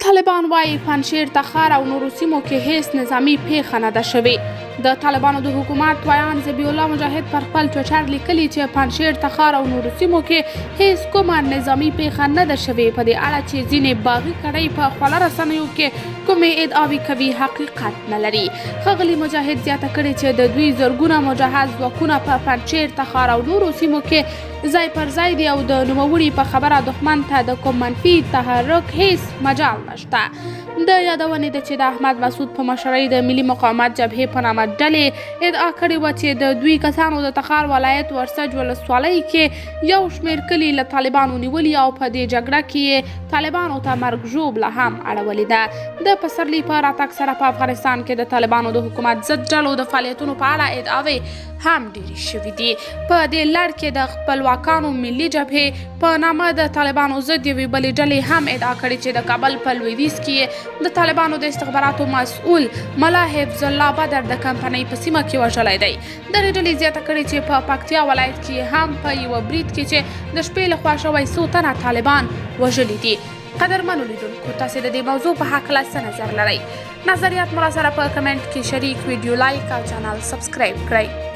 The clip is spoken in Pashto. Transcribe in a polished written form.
طالبان وايي پنجشیر تخار او نورو سیمو کې هیڅ نظامي پیښه نه ده شوې. د طالبانو د حکومت ویان ذبیح الله مجاهد پر خپل ټویټر لیکلي چې پنجشیر تخار او نورو سیمو کې هیڅ کومه نظامي پیښه نه ده شوې. په دې اړه چې ځینې باغي کړۍ په خپله رسنیو کې کومې ادعاوې کوي حقیقت نه لري. ښاغلي مجاهد زیاته کړې چې د دوی زرګونه مجهز ځواکونه په پنجشیر تخار او نورو سیمو کې ځای پر ځای دي او د نوموړي په خبره دښمن ته د کوم منفي تحرک هیڅ مجال نشته. د یادونې ده چې د احمد مسعود په مشرۍ د ملي مقاومت جبهې په نامه ډلې ادعا کړې وه چې د دوی کسانو د تخار ولایت ورسج ولسوالۍ کې یو شمېر کلي له طالبانو نیولي او په دې جګړه کې یې طالبانو ته مرګ ژوبله هم اړولې ده. د پسرلي په راتګ سره په افغانستان کې د طالبانو د حکومت ضد ډلو د فعالیتونو په اړه ادعاوې هم ډېرې شوي دي. په دې لړ کې د خپلواکانو ملي جبهې په نامه د طالبانو ضد یوې بلې ډلې هم ادعا کړې چې د کابل په لویدیځ کې د طالبانو د استخباراتو مسؤل ملا حفظ الله بدر د کمپنۍ په سیمه کې وژلی دی. دغې ډلې زیاته کړې چې په پکتیا ولایت کې هم په یوه برید کې چې د شپې لخوا شوی څو تنه طالبان وژلي دي. قدرمنو لیدونکو، تاسې د دې موضوع په هکله څه نظر لرئ؟ نظریات مو راسره په کمنټ کې شریک، ویډیو لایک او چینل سبسکرایب کړئ.